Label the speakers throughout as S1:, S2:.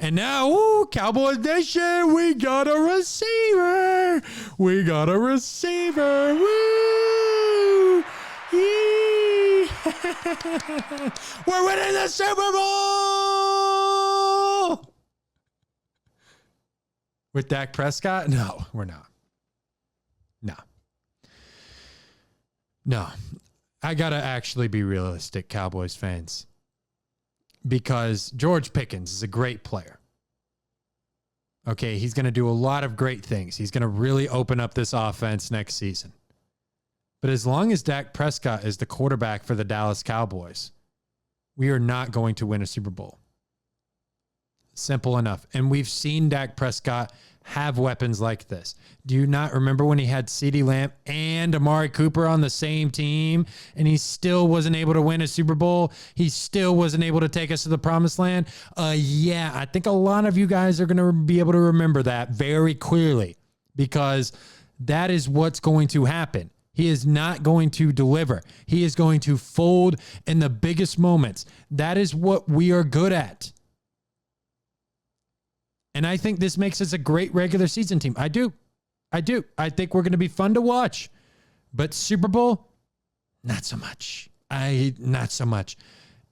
S1: And now, Cowboys Nation, we got a receiver. We got a receiver. Woo! Yee! We're winning the Super Bowl with Dak Prescott. No, we're not. No. I got to actually be realistic, Cowboys fans, because George Pickens is a great player. Okay, he's going to do a lot of great things. He's going to really open up this offense next season. But as long as Dak Prescott is the quarterback for the Dallas Cowboys, we are not going to win a Super Bowl. Simple enough. And we've seen Dak Prescott have weapons like this. Do you not remember when he had CeeDee Lamb and Amari Cooper on the same team and he still wasn't able to win a Super Bowl? He still wasn't able to take us to the promised land? Yeah, I think a lot of you guys are going to be able to remember that very clearly, because that is what's going to happen. He is not going to deliver. He is going to fold in the biggest moments. That is what we are good at. And I think this makes us a great regular season team. I do. I think we're going to be fun to watch. But Super Bowl, not so much. Not so much.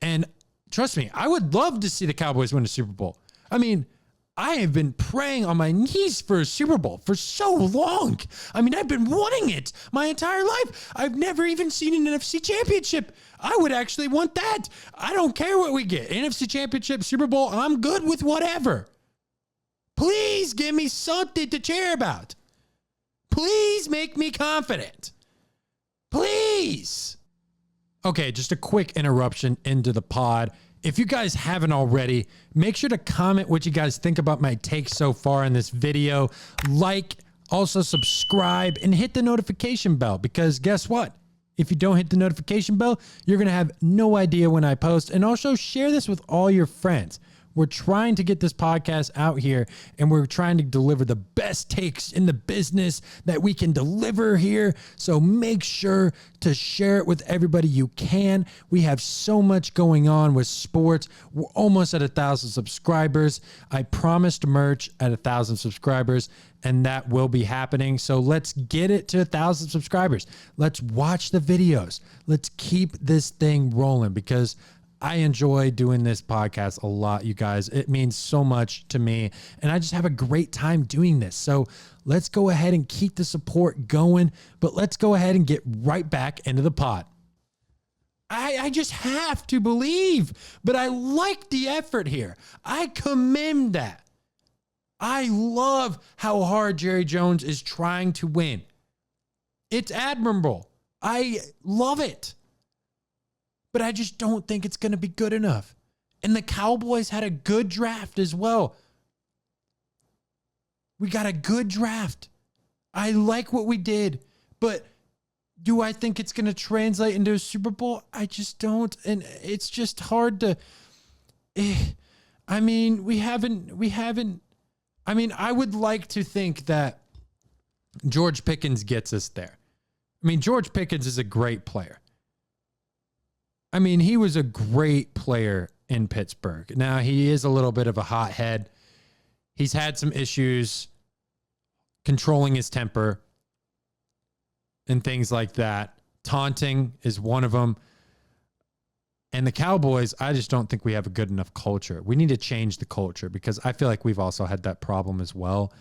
S1: And trust me, I would love to see the Cowboys win a Super Bowl. I mean, I have been praying on my knees for a Super Bowl for so long. I mean, I've been wanting it my entire life. I've never even seen an NFC Championship. I would actually want that. I don't care what we get. NFC Championship, Super Bowl, I'm good with whatever. Please give me something to cheer about. Please make me confident. Please. Okay, just a quick interruption into the pod. If you guys haven't already, make sure to comment what you guys think about my take so far in this video. Like, also subscribe, and hit the notification bell, because guess what? If you don't hit the notification bell, you're going to have no idea when I post. And also share this with all your friends. We're trying to get this podcast out here, and we're trying to deliver the best takes in the business that we can deliver here. So make sure to share it with everybody you can. We have so much going on with sports. We're almost at 1,000 subscribers. I promised merch at 1,000 subscribers, and that will be happening. So let's get it to 1,000 subscribers. Let's watch the videos. Let's keep this thing rolling, because I enjoy doing this podcast a lot, you guys. It means so much to me, and I just have a great time doing this. So let's go ahead and keep the support going, but let's go ahead and get right back into the pod. I just have to believe, but I like the effort here. I commend that. I love how hard Jerry Jones is trying to win. It's admirable. I love it. But I just don't think it's going to be good enough. And the Cowboys had a good draft as well. We got a good draft. I like what we did. But do I think it's going to translate into a Super Bowl? I just don't. And it's just hard to... I mean, we haven't... I mean, I would like to think that George Pickens gets us there. I mean, George Pickens is a great player. I mean, he was a great player in Pittsburgh. Now, he is a little bit of a hothead. He's had some issues controlling his temper and things like that. Taunting is one of them. And the Cowboys, I just don't think we have a good enough culture. We need to change the culture, because I feel like we've also had that problem as well.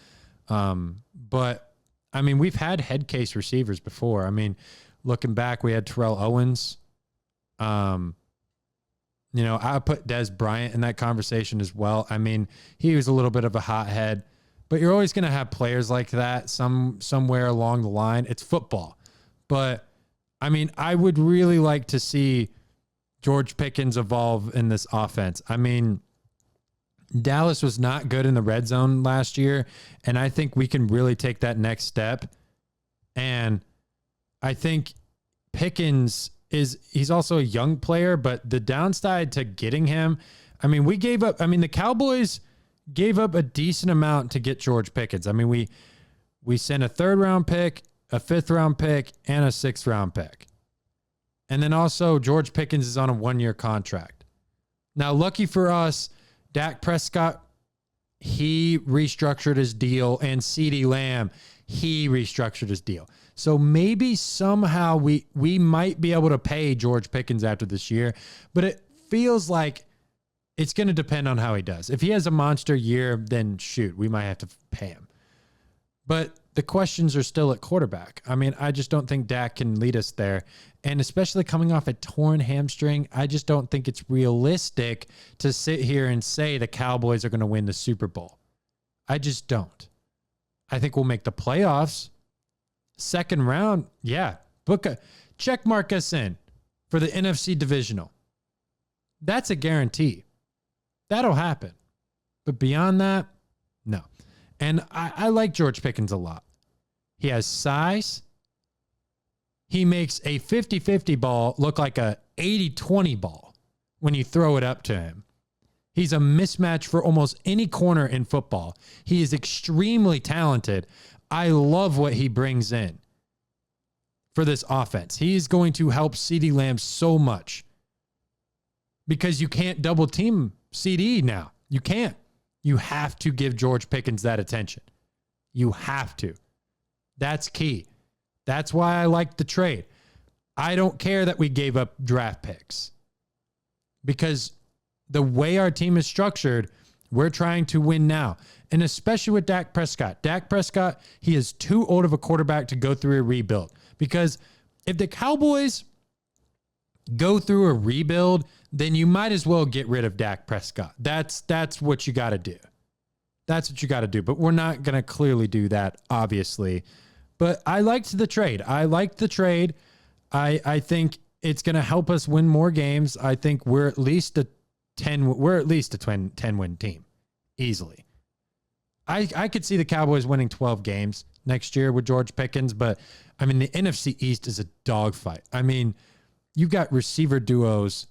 S1: But, I mean, we've had head case receivers before. I mean, looking back, we had Terrell Owens. I put Des Bryant in that conversation as well. I mean, he was a little bit of a hothead, but you're always going to have players like that somewhere along the line. It's football. But, I mean, I would really like to see George Pickens evolve in this offense. I mean, Dallas was not good in the red zone last year, and I think we can really take that next step. And I think Pickens he's also a young player, but the downside to getting him, I mean, the Cowboys gave up a decent amount to get George Pickens. I mean, we sent a 3rd round pick, a 5th round pick, and a 6th round pick. And then also George Pickens is on a 1-year contract. Now, lucky for us, Dak Prescott he restructured his deal, and CeeDee Lamb, he restructured his deal. So maybe somehow we might be able to pay George Pickens after this year, but it feels like it's going to depend on how he does. If he has a monster year, then shoot, we might have to pay him. But the questions are still at quarterback. I mean, I just don't think Dak can lead us there. And especially coming off a torn hamstring, I just don't think it's realistic to sit here and say the Cowboys are going to win the Super Bowl. I just don't. I think we'll make the playoffs. Second round, yeah. Check mark us in for the NFC divisional. That's a guarantee. That'll happen. But beyond that, no. And I like George Pickens a lot. He has size. He makes a 50-50 ball look like a 80-20 ball when you throw it up to him. He's a mismatch for almost any corner in football. He is extremely talented. I love what he brings in for this offense. He's going to help CeeDee Lamb so much because you can't double team CD now. You can't. You have to give George Pickens that attention. You have to. That's key. That's why I like the trade. I don't care that we gave up draft picks because the way our team is structured, we're trying to win now. And especially with Dak Prescott. Dak Prescott, he is too old of a quarterback to go through a rebuild. Because if the Cowboys go through a rebuild, then you might as well get rid of Dak Prescott. That's what you got to do. That's what you got to do. But we're not going to clearly do that, obviously. But I liked the trade. I think it's going to help us win more games. I think we're at least a 10-win team. Easily. I could see the Cowboys winning 12 games next year with George Pickens, but I mean, the NFC East is a dogfight. I mean, you've got receiver duos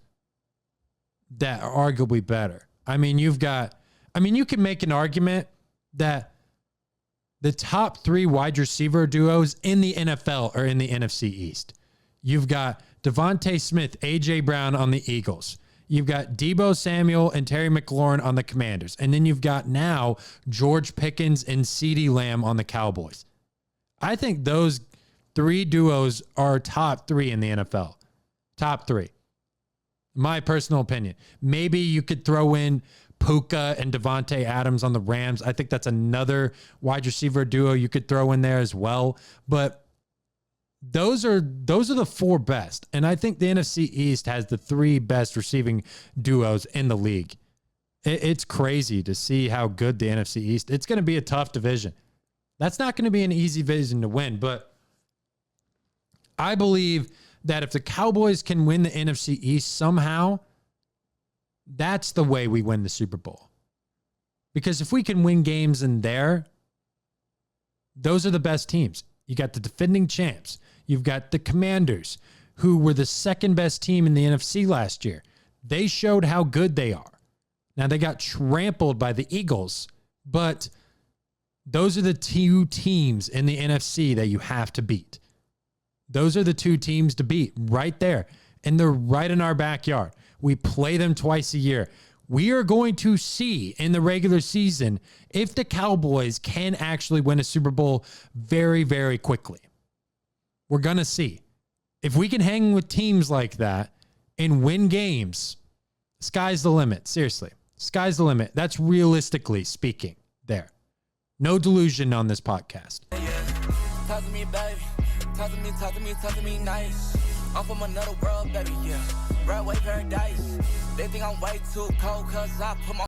S1: that are arguably better. I mean, you can make an argument that the top 3 wide receiver duos in the NFL are in the NFC East. You've got Devontae Smith, A.J. Brown on the Eagles. You've got Deebo Samuel and Terry McLaurin on the Commanders. And then you've got now George Pickens and CeeDee Lamb on the Cowboys. I think those 3 duos are top 3 in the NFL. Top 3. My personal opinion. Maybe you could throw in Puka and Devontae Adams on the Rams. I think that's another wide receiver duo you could throw in there as well. But those are the 4 best. And I think the NFC East has the 3 best receiving duos in the league. It's crazy to see how good the NFC East. It's going to be a tough division. That's not going to be an easy division to win. But I believe that if the Cowboys can win the NFC East somehow, that's the way we win the Super Bowl. Because if we can win games in there, those are the best teams. You got the defending champs. You've got the Commanders, who were the second best team in the NFC last year. They showed how good they are. Now, they got trampled by the Eagles, but those are the 2 teams in the NFC that you have to beat. Those are the 2 teams to beat right there. And they're right in our backyard. We play them twice a year. We are going to see in the regular season if the Cowboys can actually win a Super Bowl very, very quickly. We're going to see. If we can hang with teams like that and win games, sky's the limit. Seriously, sky's the limit. That's realistically speaking there. No delusion on this podcast.
S2: Talk to me, baby. Talk to me nice. I'm from another world, baby, yeah. Broadway paradise. They think I'm way too cold, cause I put my